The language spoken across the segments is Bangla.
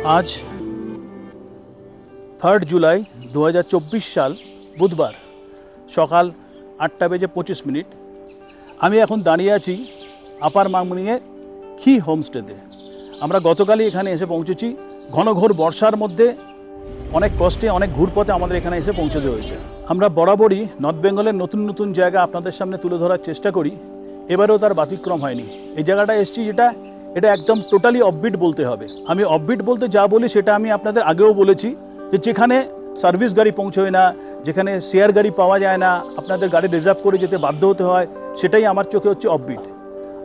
आज 3 जुलाई 2024 साल बुधवार सकाल 8:25 আমি এখন দাঁড়িয়ে আছি আপার মামনিংয়ে খি হোমস্টেতে। আমরা গতকালই এখানে এসে পৌঁছেছি। ঘনঘোর বর্ষার মধ্যে অনেক কষ্টে অনেক ঘুরপথে আমাদের এখানে এসে পৌঁছতে হয়েছে। আমরা বরাবরই নর্থ বেঙ্গলের নতুন নতুন জায়গা আপনাদের সামনে তুলে ধরার চেষ্টা করি, এবারেও তার ব্যতিক্রম হয়নি। এই জায়গাটা এসেছি এটা একদম টোটালি অফবিট বলতে হবে। আমি অফবিট বলতে যা বলি সেটা আমি আপনাদের আগেও বলেছি যে যেখানে সার্ভিস গাড়ি পৌঁছয় না, যেখানে শেয়ার গাড়ি পাওয়া যায় না, আপনাদের গাড়ি রিজার্ভ করে যেতে বাধ্য হতে হয়, সেটাই আমার চোখে হচ্ছে অফবিট।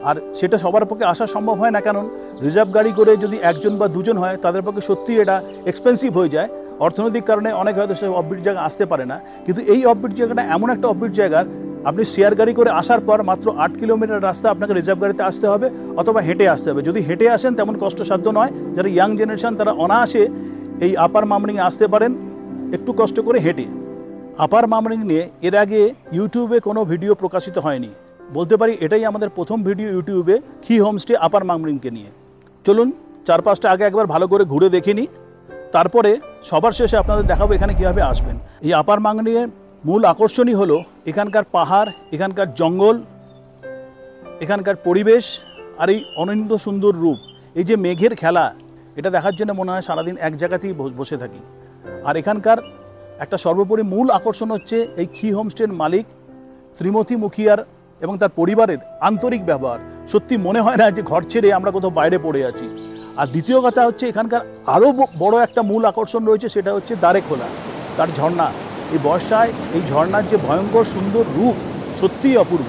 আর সেটা সবার পক্ষে আসা সম্ভব হয় না, কারণ রিজার্ভ গাড়ি করে যদি একজন বা দুজন হয় তাদের পক্ষে সত্যি এটা এক্সপেন্সিভ হয়ে যায়। অর্থনৈতিক কারণে অনেক হয়তো সে অফবিট জায়গা আসতে পারে না, কিন্তু এই অফবিট জায়গাটা এমন একটা অফবিট জায়গার আপনি শেয়ার গাড়ি করে আসার পর মাত্র 8 কিলোমিটার রাস্তা আপনাকে রিজার্ভ গাড়িতে আসতে হবে অথবা হেঁটে আসতে হবে। যদি হেঁটে আসেন তেমন কষ্টসাধ্য নয়, যারা ইয়াং জেনারেশন তারা অনায়াসে এই আপার মামনিংয়ে আসতে পারেন একটু কষ্ট করে হেঁটে। আপার মামনিং নিয়ে এর আগে ইউটিউবে কোনো ভিডিও প্রকাশিত হয়নি, বলতে পারি এটাই আমাদের প্রথম ভিডিও ইউটিউবে খি হোমস্টে আপার মামনিংকে নিয়ে। চলুন 4-5টা আগে একবার ভালো করে ঘুরে দেখে নিই, তারপরে সবার শেষে আপনাদের দেখাবো এখানে কীভাবে আসবেন। এই আপার মামনিংয়ে মূল আকর্ষণই হলো এখানকার পাহাড়, এখানকার জঙ্গল, এখানকার পরিবেশ আর এই অনন্ত সুন্দর রূপ। এই যে মেঘের খেলা, এটা দেখার জন্য মনে হয় সারাদিন এক জায়গাতেই বসে থাকি। আর এখানকার একটা সর্বোপরি মূল আকর্ষণ হচ্ছে এই খি হোমস্টের মালিক শ্রীমতী মুখিয়ার এবং তার পরিবারের আন্তরিক ব্যবহার। সত্যি মনে হয় না যে ঘর ছেড়ে আমরা কোথাও বাইরে পড়ে আছি। আর দ্বিতীয় কথা হচ্ছে এখানকার আরও বড় একটা মূল আকর্ষণ রয়েছে, সেটা হচ্ছে দারেখোলা, তার ঝর্ণা। এই বর্ষায় এই ঝর্ণার যে ভয়ঙ্কর সুন্দর রূপ সত্যিই অপূর্ব।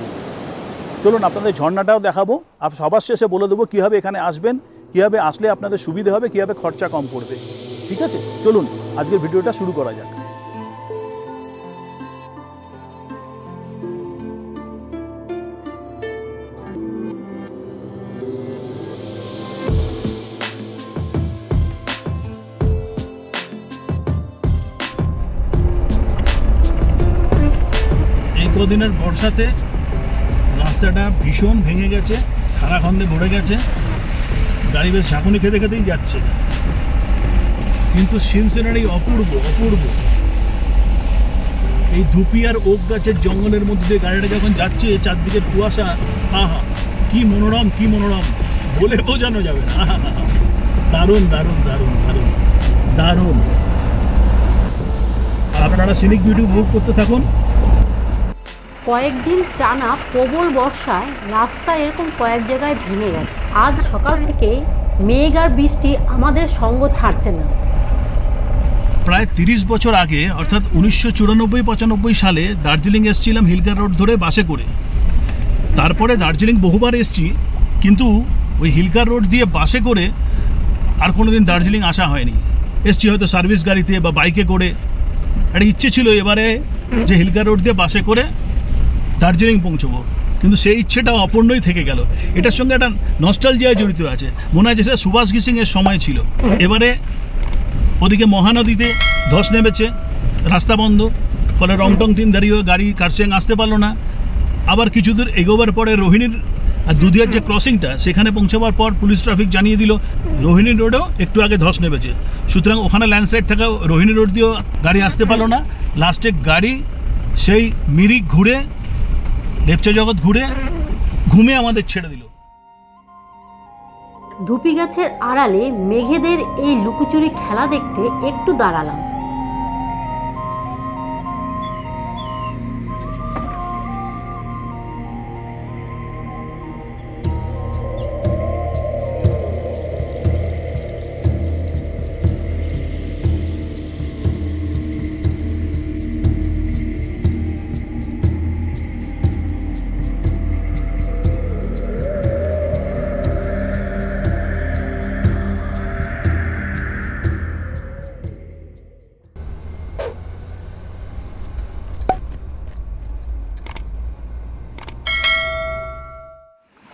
চলুন আপনাদের ঝর্ণাটাও দেখাবো, আর সবার শেষে বলে দেবো কীভাবে এখানে আসবেন, কীভাবে আসলে আপনাদের সুবিধে হবে, কীভাবে খরচা কম পড়বে। ঠিক আছে, চলুন আজকের ভিডিওটা শুরু করা যাক। দিনের বর্ষাতে রাস্তাটা ভীষণ ভেঙে গেছে, খারাখন্দে ভরে গেছে, গাড়ি বেশ ঝাঁকুনি খেতে খেতেই যাচ্ছে, কিন্তু সিন সিনারি অপূর্ব অপূর্ব। এই ধুপি আর ওক গাছের জঙ্গলের মধ্যে দিয়ে গাড়িটা যখন যাচ্ছে, চারদিকে কুয়াশা, আহা কি মনোরম, কি মনোরম, বলে বোঝানো যাবে না। দারুণ দারুণ দারুণ দারুণ দারুণ। আপনারা সিনিক বিউটি উপভোগ করতে থাকুন। কয়েকদিন টানা প্রবল বর্ষায় রাস্তা এরকম কয়েক জায়গায় ভেঙে গেছে। আজ সকাল থেকে মেঘ আর বৃষ্টি আমাদের সঙ্গ ছাড়ছে না। প্রায় 30 বছর আগে অর্থাৎ 1994-95 সালে দার্জিলিং এসেছিলাম হিলকার রোড ধরে বাসে করে। তারপরে দার্জিলিং বহুবার এসেছি, কিন্তু ওই হিলকার রোড দিয়ে বাসে করে আর কোনো দিন দার্জিলিং আসা হয়নি। এসছি হয়তো সার্ভিস গাড়িতে বা বাইকে করে। একটা ইচ্ছে ছিল এবারে যে হিলকার রোড দিয়ে বাসে করে দার্জিলিং পৌঁছবো, কিন্তু সেই ইচ্ছেটাও অপূর্ণই থেকে গেল। এটার সঙ্গে একটা নস্টালজিয়া জড়িত আছে, মনে হয় যেটা সুভাষ ঘিসিংয়ের সময় ছিল। এবারে ওদিকে মহানদীতে ধস নেমেছে, রাস্তা বন্ধ, ফলে রংটং তিন দাঁড়িয়ে গাড়ি কারসেং আসতে পারলো না। আবার কিছু দূর এগোবার পরে রোহিণীর আর দুধিয়ার যে ক্রসিংটা, সেখানে পৌঁছাবার পর পুলিশ ট্রাফিক জানিয়ে দিল রোহিণী রোডেও একটু আগে ধস নেমেছে। সুতরাং ওখানে ল্যান্ডস্লাইড থাকা রোহিণী রোড দিয়েও গাড়ি আসতে পারলো না। লাস্টে গাড়ি সেই মিরিক ঘুরে লেপচা জগৎ ঘুরে ঘুমে আমাদের ছেড়ে দিল। ধুপি গাছের আড়ালে মেঘেদের এই লুকোচুরি খেলা দেখতে একটু দাঁড়ালাম।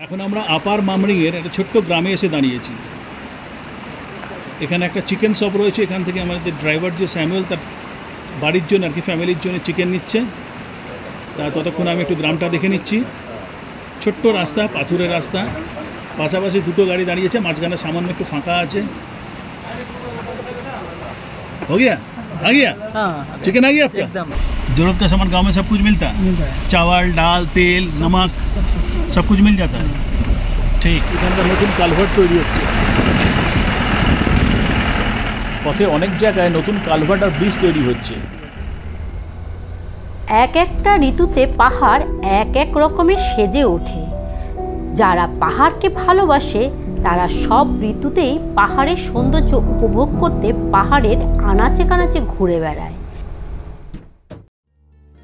এখন আমরা আপার মামনিংয়ের একটা ছোট্ট গ্রামে এসে দাঁড়িয়েছি। এখানে একটা চিকেন শপ রয়েছে, এখান থেকে আমাদের ড্রাইভার যে স্যামুয়েল তার বাড়ির জন্য আর কি ফ্যামিলির জন্য চিকেন নিচ্ছে। তা ততক্ষণ আমি একটু গ্রামটা দেখে নিচ্ছি। ছোট্ট রাস্তা, পাথুরের রাস্তা, পাশাপাশি দুটো গাড়ি দাঁড়িয়েছে, মাঝখানে সামান্য একটু ফাঁকা আছে। हो गया, आ गया? हाँ चिकन आ गया आपका? एकदम जरूरत का सामान गांव में सब कुछ मिलता है? मिल रहा है। चावल, दाल, तेल, नमक सब कुछ मिल जाता है। ঠিক, এখানকার নতুন কালভার্ট তৈরি হচ্ছে। পথে অনেক জায়গায় নতুন কালভার্ট আর ব্রিজ তৈরি হচ্ছে। এক একটা ঋতুতে পাহাড় এক এক রকমের সেজে ওঠে। যারা পাহাড়কে ভালোবাসে তারা সব ঋতুতেই পাহাড়ের সৌন্দর্য উপভোগ করতে পাহাড়ের আনাচে কানাচে ঘুরে বেড়ায়।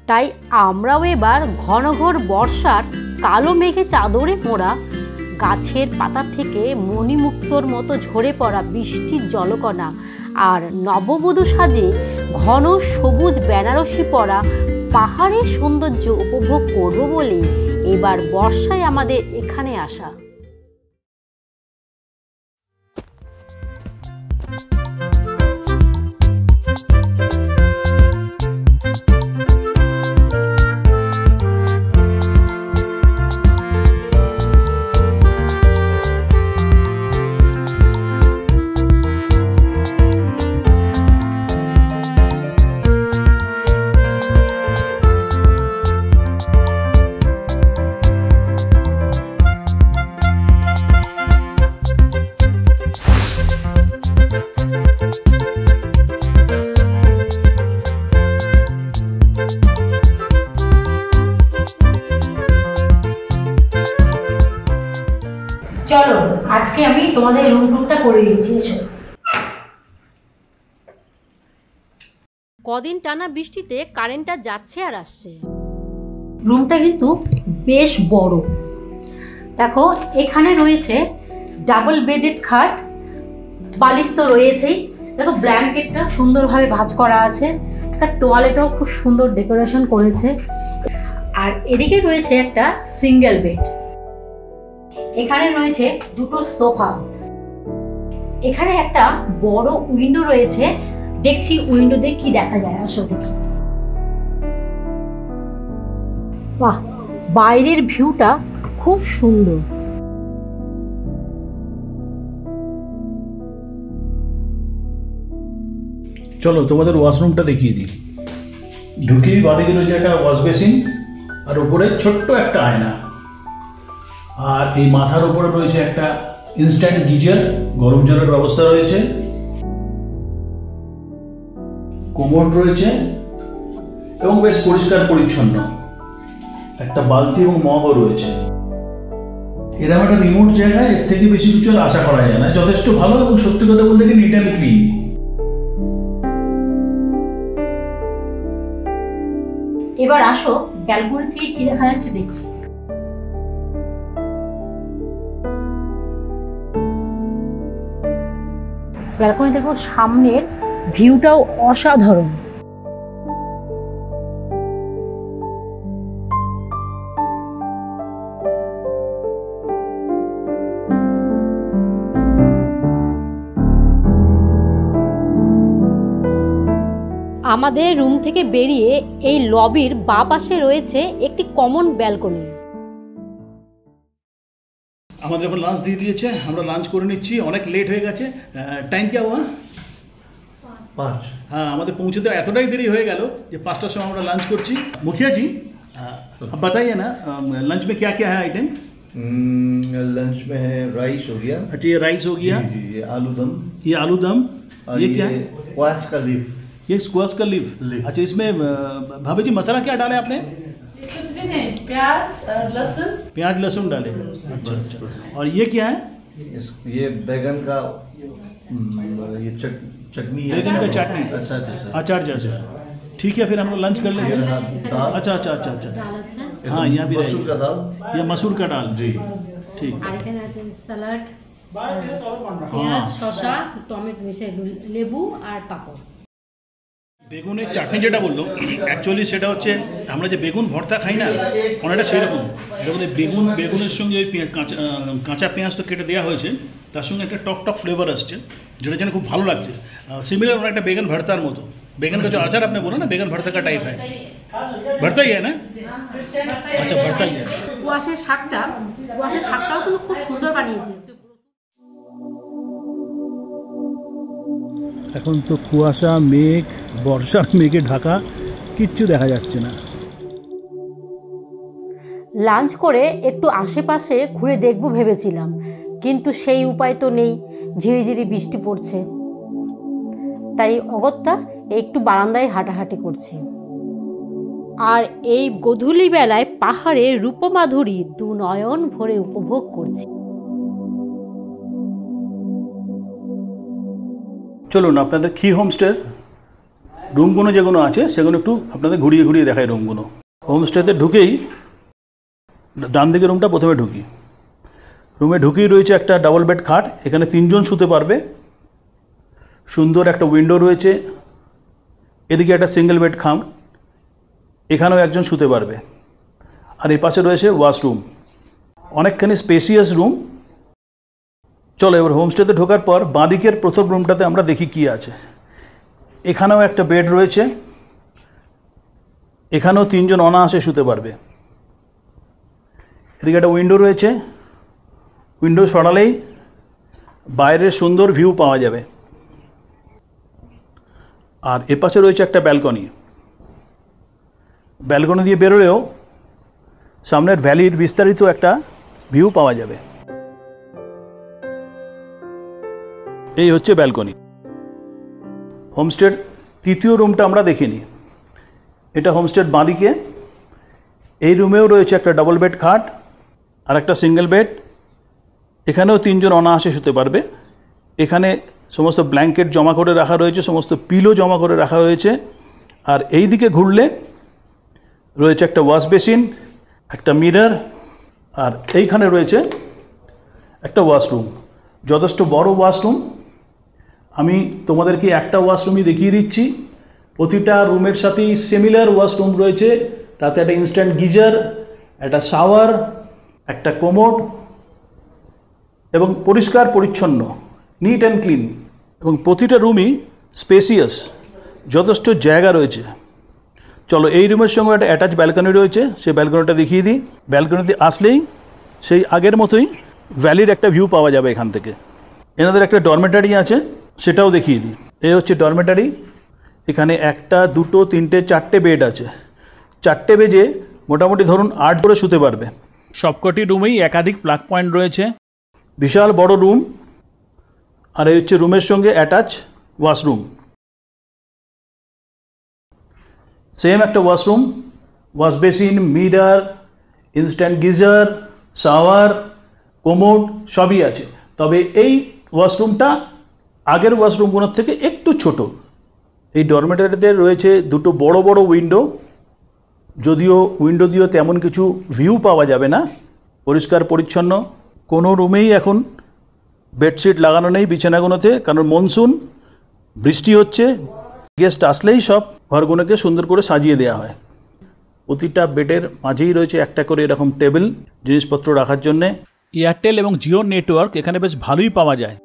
তাই আমরাও এবার ঘন ঘোর বর্ষার কালো মেঘে চাদরে মোড়া, গাছের পাতা থেকে মণিমুক্তোর মতো ঝরে পড়া বৃষ্টির জলকণা আর নববধূ সাজে ঘন সবুজ বেনারসি পরা পাহাড়ের সৌন্দর্য উপভোগ করব বলেই এবার বর্ষায় আমাদের এখানে আসা। চলো আজকে আমি তোমাদের রুম টুরটা করে দিচ্ছি। এসো। কদিন টানা বৃষ্টিতে কারেন্টটা যাচ্ছে আর আসছে। রুমটা কিন্তু বেশ বড়। দেখো এখানে রয়েছে ডাবল বেডেড খাট, বালিশ তো রয়েছেই। দেখো ব্ল্যাঙ্কেটটা সুন্দরভাবে ভাঁজ করা আছে, একটা তোয়ালেটাও খুব সুন্দর ডেকোরেশন করেছে। আর এদিকে রয়েছে একটা সিঙ্গেল বেড। এখানে রয়েছে দুটো সোফা। এখানে একটা বড় উইন্ডো রয়েছে, দেখছি উইন্ডোতে কি দেখা যায়। আসো দেখি। বাহ, বাইরের ভিউটা খুব সুন্দর। চলো তোমাদের ওয়াশরুমটা দেখিয়ে দিই। ঢুকেই বাদিকে রয়েছে একটা ওয়াশ বেসিন আর উপরে ছোট্ট একটা আয়না। আর এই মাথার উপরে রয়েছে একটা ইনস্ট্যান্ট গিজার, গরম জলের ব্যবস্থা রয়েছে। কোমোড রয়েছে এবং বেশ পরিষ্কার পরিচ্ছন্ন। একটা বালতি এবং মগও রয়েছে। এরকম একটা রিমোট জায়গায় এর থেকে বেশি কিছু আর আশা করা যায় না। যথেষ্ট ভালো এবং সত্যি কথা বলতে কি নিট অ্যান্ড ক্লিন। এবার আসো ব্যালকনি থেকে কি দেখা যাচ্ছে দেখছি। ব্যালকনি দেখো, সামনের ভিউটাও অসাধারণ। আমাদের রুম থেকে বেরিয়ে এই লবির বাঁ পাশে রয়েছে একটি কমন ব্যালকনি। আমাদের এখন লাঞ্চ দিয়ে দিয়েছে, আমরা লাঞ্চ করে নিচ্ছি। অনেক লেট হয়ে গেছে। টাইম क्या हुआ? 5। হ্যাঁ, আমাদের পৌঁছতে এতটাই দেরি হয়ে গেল যে 5টার সময় আমরা লাঞ্চ করছি। मुखिया जी अब बताइए ना, लंच में क्या क्या है आइटम? लंच में है राइस हो गया। अच्छा, ये राइस हो गया। जी, ये आलू दम। ये आलू दम। ये क्या है? क्वास का लीफ। ये स्क्वाश का लीफ। अच्छा, इसमें भाभी जी मसाला क्या डाले आपने? इसमें है प्याज और लहसुन। प्याज लहसुन डाले। अच्छा अच्छा। और ये क्या है? ये बैगन का ये चटनी है। बैगन का चटनी। अच्छा अच्छा। अचार जैसे। ठीक है, फिर हम लोग लंच कर लेंगे। दाल। अच्छा अच्छा अच्छा अच्छा। हाँ, यहाँ भी मसूर का दाल। ये मसूर का दाल। जी ठीक। আর এখানে আছে স্যালাড, পেঁয়াজ, শসা, টমেটো মিশিয়ে লেবু আর পাঁপড়। বেগুনের চাটনি যেটা বললো, অ্যাকচুয়ালি সেটা হচ্ছে আমরা যে বেগুন ভর্তা খাই না, অনেকটা সেরকম। দেখুন বেগুনের সঙ্গে ওই কাঁচা পেঁয়াজ তো কেটে দেওয়া হয়েছে, তার সঙ্গে একটা টক টক ফ্লেভার আসছে, যেটা যেন খুব ভালো লাগছে। सिमिलर অনেকটা বেগুন ভর্তার মতো। বেগুন का जो अचार आपने बोला ना, बेगन भरता का टाइप है। भरता ही है ना? अच्छा, भरता ही है। কুয়াশের শাকটাও কিন্তু খুব সুন্দর বানিয়েছে। এখন তো কুয়াশা, মেঘ, বর্ষার মেঘে ঢাকা, কিচ্ছু দেখা যাচ্ছে না। লাঞ্চ করে একটু আশেপাশে ঘুরে দেখব ভেবেছিলাম, কিন্তু সেই উপায় তো নেই, ঝিরিঝিরি বৃষ্টি পড়ছে। তাই অগত্যা একটু বারান্দায় হাঁটাহাঁটি করছি। আর এই গোধূলি বেলায় পাহাড়ের রূপমাধুরী দু নয়ন ভরে উপভোগ করছি। চলুন আপনাদের কি হোমস্টের রুমগুলো যেগুলো আছে সেগুলো একটু আপনাদের ঘুরিয়ে ঘুরিয়ে দেখাই। রুমগুলো হোমস্টেতে ঢুকেই ডান দিকে রুমটা প্রথমে ঢুকি। রুমে ঢুকেই রয়েছে একটা ডাবল বেড খাট, এখানে 3 জন শুতে পারবে। সুন্দর একটা উইন্ডো রয়েছে, এদিকে একটা সিঙ্গেল বেড খাট, এখানেও একজন শুতে পারবে। আর এই পাশে রয়েছে ওয়াশরুম, অনেকখানি স্পেসিয়াস রুম। চলো এবার হোমস্টেতে ঢোকার পর বাঁদিকের প্রথম রুমটাতে আমরা দেখি কি আছে। এখানেও একটা বেড রয়েছে, এখানেও 3 জন অনায়াসে শুতে পারবে। এদিকে একটা উইন্ডো রয়েছে, উইন্ডো সরালেই বাইরের সুন্দর ভিউ পাওয়া যাবে। আর এপাশে রয়েছে একটা ব্যালকনি, ব্যালকনি দিয়ে বেরোলেও সামনের ভ্যালির বিস্তারিত একটা ভিউ পাওয়া যাবে। এই হচ্ছে ব্যালকনি। হোমস্টের তৃতীয় রুমটা আমরা দেখিনি, এটা হোমস্টের বাঁদিকে। এই রুমেও রয়েছে একটা ডাবল বেড খাট আর একটা সিঙ্গেল বেড, এখানেও 3 জন অনায়াসে শুতে পারবে। এখানে সমস্ত ব্ল্যাঙ্কেট জমা করে রাখা রয়েছে, সমস্ত পিলো জমা করে রাখা রয়েছে। আর এই দিকে ঘুরলে রয়েছে একটা ওয়াশ বেসিন, একটা মিরর, আর এইখানে রয়েছে একটা ওয়াশরুম, যথেষ্ট বড় ওয়াশরুম। আমি তোমাদেরকে একটা ওয়াশরুমই দেখিয়ে দিচ্ছি। প্রতিটা রুমের সাথেই সিমিলার ওয়াশরুম রয়েছে, তাতে একটা ইনস্ট্যান্ট গিজার, একটা শাওয়ার, একটা কোমোড, এবং পরিষ্কার পরিচ্ছন্ন, নিট অ্যান্ড ক্লিন। এবং প্রতিটা রুমই স্পেসিয়াস, যথেষ্ট জায়গা রয়েছে। চলো এই রুমের সঙ্গে একটা অ্যাটাচ ব্যালকনি রয়েছে, সেই ব্যালকনিটা দেখিয়ে দিই। ব্যালকনিতে আসলেই সেই আগের মতোই ভ্যালির একটা ভিউ পাওয়া যাবে এখান থেকে। এনাদের একটা ডরমেটারি আছে, সেটাও দেখিয়ে দিই। এই হচ্ছে ডরমেটারি, এখানে 1, 2, 3, 4টে বেড আছে। 4টে বেজে মোটামুটি ধরুন 8 করে শুতে পারবে। সবকটি রুমেই একাধিক প্লাগ পয়েন্ট রয়েছে, বিশাল বড় রুম। আর এই হচ্ছে রুমের সঙ্গে অ্যাটাচ ওয়াশরুম, সেম একটা washroom, wash basin, mirror, instant geyser, shower, commode সবই আছে। তবে এই ওয়াশরুমটা আগের ওয়াশরুমগুলোর থেকে একটু ছোট। এই ডরমেটারিতে রয়েছে 2টো বড় বড় উইন্ডো, যদিও উইন্ডো দিয়েও তেমন কিছু ভিউ পাওয়া যাবে না। পরিষ্কার পরিচ্ছন্ন, কোনো রুমেই এখন বেডশিট লাগানো নেই বিছানাগুলোতে, কারণ মনসুন, বৃষ্টি হচ্ছে। গেস্ট আসলেই সব ঘরগুলোকে সুন্দর করে সাজিয়ে দেওয়া হয়। প্রতিটা বেডের মাঝেই রয়েছে একটা করে এরকম টেবিল জিনিসপত্র রাখার জন্যে। এয়ারটেল এবং জিও নেটওয়ার্ক এখানে বেশ ভালোই পাওয়া যায়।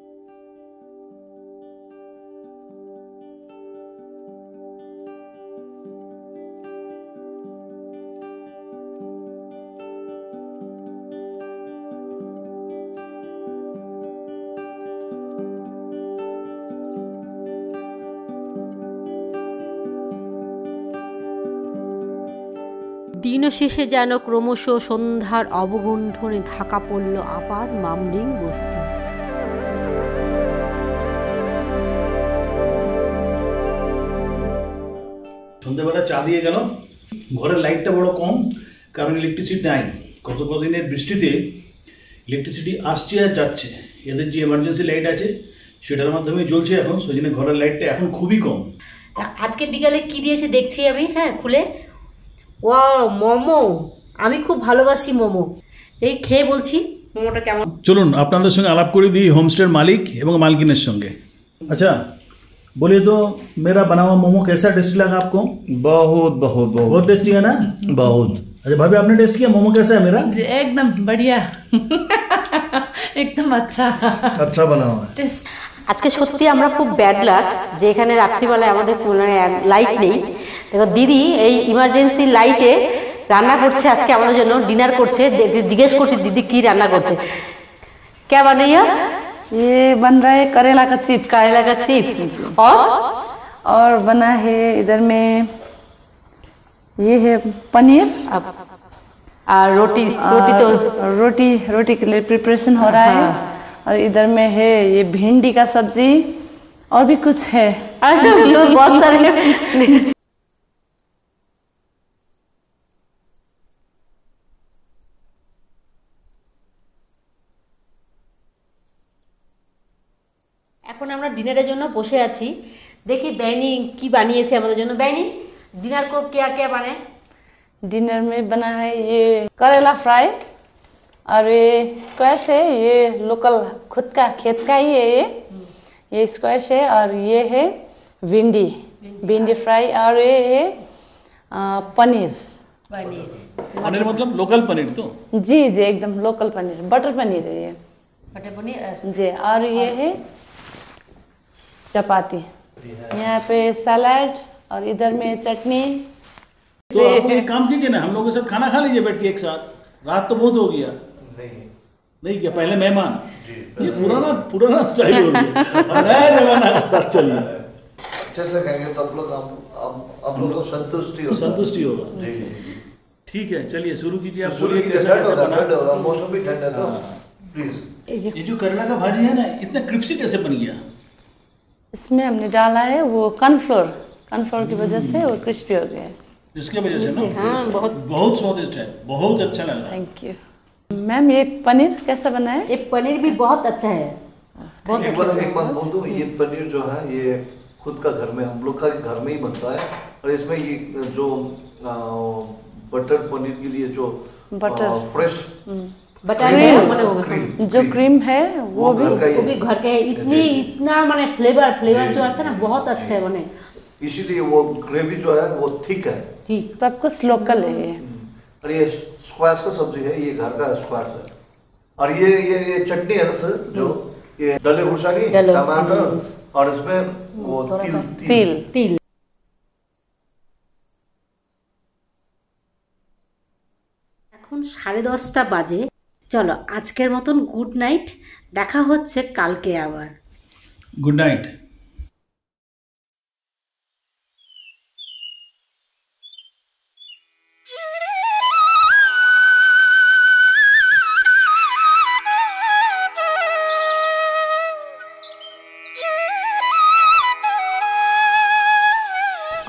দিনশেষে যেন ক্রমশ সন্ধ্যার অবগুণ্ঠনে ঢাকা পড়ল আপার মামরিং বস্তি। সন্ধ্যাবেলা চা দিয়ে গেল। ঘরের লাইটটা বড় কম, কারণ ইলেকট্রিসিটি নাই। গত কদিনের বৃষ্টিতে ইলেকট্রিসিটি আসছে আর যাচ্ছে। এদের যে এমার্জেন্সি লাইট আছে সেটার মাধ্যমে জ্বলছে এখন, সেই জন্য ঘরের লাইটটা এখন খুবই কম। আজকে বিকালে কি দিয়েছে দেখছি আমি, হ্যাঁ খুলে। ওয়াও, মোমো! আমি খুব ভালোবাসি মোমো। এই খেয়ে বলছি মোমোটা কেমন। চলুন আপনাদের সঙ্গে আলাপ করে দিই হোমস্টের মালিক এবং মালকিনের সঙ্গে। अच्छा बोलिए तो मेरा बना हुआ मोमो कैसा टेस्टी लगा आपको? बहुत बहुत बहुत बहुत टेस्टी है ना? बहुत। अच्छा भाभी आपने टेस्ट किया मोमो कैसा है मेरा? जी एकदम बढ़िया एकदम अच्छा बना हुआ है। टेस्ट আজকে সত্যি আমরা খুব ব্যাড লাক যে এখানে রাত্রিবেলায় আমাদের কোনো লাইট নেই। দেখো দিদি এই ইমার্জেন্সি লাইটে রান্না করছে আজকে আমাদের জন্য, ডিনার করছে। জিজ্ঞেস করছি দিদি কি রান্না করছে। क्या बनाइया? ये बन रहा है करेला का चिप्स। करेला का चिप्स और बना है इधर में ये है पनीर। और रोटी तो रोटी के लिए प्रिपरेशन हो रहा है। और इधर में है ये भिंडी का सब्जी और भी कुछ है। तो बहुत सारे। এখন আমরা ডিনারের জন্য বসে আছি। দেখি বেনি কি বানিয়েছে আমাদের জন্য। বেনি डिनर को क्या क्या बने? डिनर में बना है ये करेला फ्राई और ये स्क्वैश है, ये लोकल खुद का खेत का ही है ये स्क्वैश है। और ये है भिंडी फ्राई और ये है पनीर। पनीर मतलब लोकल पनीर तो? जी एकदम लोकल पनीर, बटर पनीर है ये। बटर पनीर जी। और ये है चपाती, यहाँ पे सलाद और इधर में चटनी। तो आप एक काम कीजिए ना, हम लोगों के साथ खाना खा लीजिए बैठ के एक साथ। रात तो बहुत हो गया। नहीं क्या पहले मेहमान? ये पुराना स्टाइल हो गया। नया जमाना के साथ चलिए। अच्छे से खाएंगे तो आप लोग को संतुष्टि होगा। ठीक है चलिए शुरू कीजिए। आप बोलिए कैसे बना। मौसम भी ठंडा था प्लीज। ये जो करेला का भाजी है ना, इतना क्रिस्पी कैसे बन गया? इसमें हमने डाला है वो कॉर्नफ्लोर की वजह से वो क्रिस्पी हो गया है। इसके वजह से ना हाँ बहुत स्वादिष्ट है, बहुत अच्छा लग रहा है। Thank you ma'am. ये पनीर कैसा बना है? ये पनीर भी बहुत अच्छा है, बहुत एक बात बोल दूं, ये पनीर जो है ये खुद का घर में, हम लोग का घर में ही बनता है। और इसमें ये जो बटर पनीर के लिए जो फ्रेश बटर जो क्रीम है वो भी घर के इतना माने फ्लेवर जो अच्छा ना बहुत अच्छा है बने। इसीलिए वो ग्रेवी जो है वो थिक है। ठीक सब कुछ लोकल है ये। और ये स्क्वैश का सब्जी है, ये घर का स्क्वैश है। और ये चटनी है ना सर, जो ये डले हुशानी टमाटर और इसमें वो तिल। এখন 10:30 বাজে। চলো আজকের মতন গুড নাইট, দেখা হচ্ছে কালকে আবার। Good night.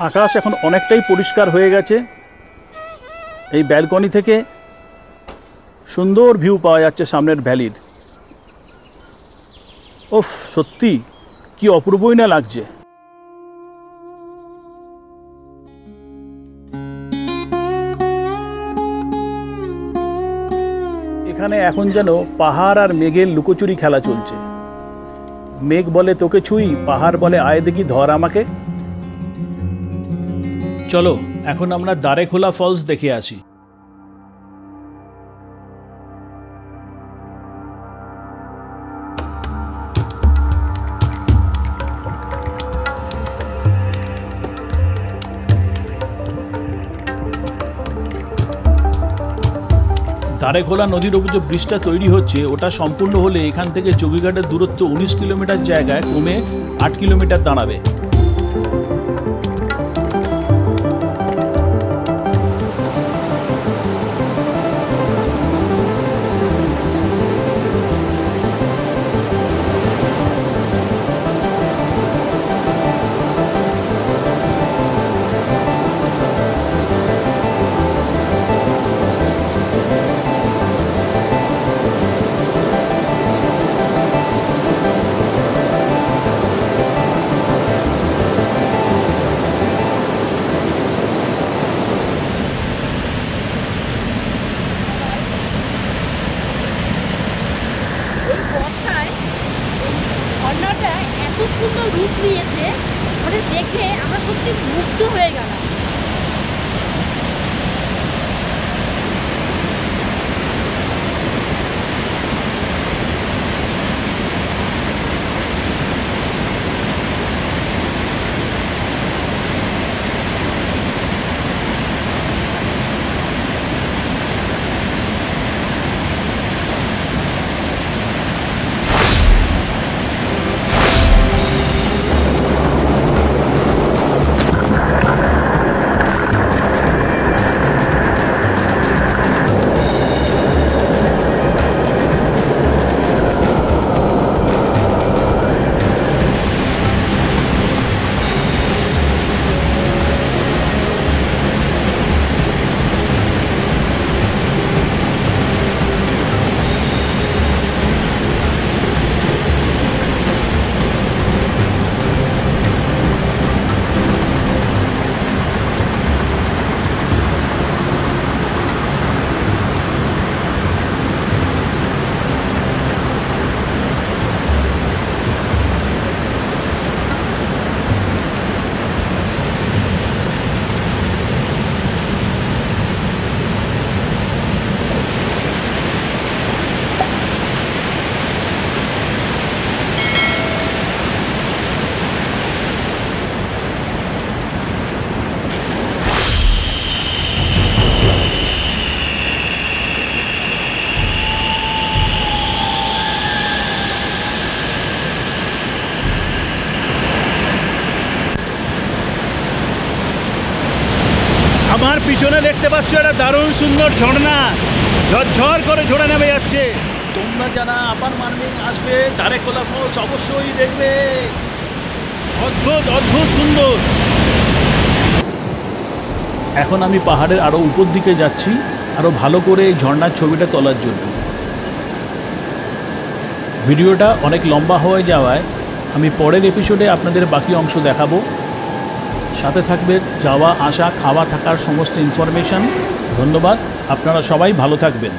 আকাশ এখন অনেকটাই পরিষ্কার হয়ে গেছে। এই ব্যালকনি থেকে সুন্দর ভিউ পাওয়া যাচ্ছে সামনের ভ্যালির। ওফ সত্যি কি অপূর্বই না লাগছে। এখানে এখন যেন পাহাড় আর মেঘের লুকোচুরি খেলা চলছে। মেঘ বলে তোকে ছুঁই, পাহাড় বলে আয় দেখি ধর আমাকে। চলো এখন আমরা দারেখোলা ফলস দেখে আসি। দারেখোলা নদীর উপর যে ব্রিজটা তৈরি হচ্ছে ওটা সম্পূর্ণ হলে এখান থেকে যোগীঘাটের দূরত্ব 19 কিলোমিটার জায়গায় কমে 8 কিলোমিটার দাঁড়াবে। ঝর্ণাটা এত সুন্দর রূপ নিয়েছে, মানে দেখে আমরা সত্যি মুগ্ধ হয়ে গেলাম। পিছনে দেখতে পাচ্ছ একটা দারুণ সুন্দর ঝর্ণা, ঝরঝর করে ঝরে নেমে যাচ্ছে। তোমরা যারা আপার মানবিং আসবে ধারেখোলা ফলস অবশ্যই দেখবে, অদ্ভুত অদ্ভুত সুন্দর। এখন আমি পাহাড়ের আরও উপর দিকে যাচ্ছি আরও ভালো করে এই ঝর্ণার ছবিটা তোলার জন্য। ভিডিওটা অনেক লম্বা হয়ে যাওয়ায় আমি পরের এপিসোডে আপনাদের বাকি অংশ দেখাবো। সাথে থাকবে যাওয়া আসা খাওয়া থাকার সমস্ত ইনফরমেশান। ধন্যবাদ, আপনারা সবাই ভালো থাকবেন।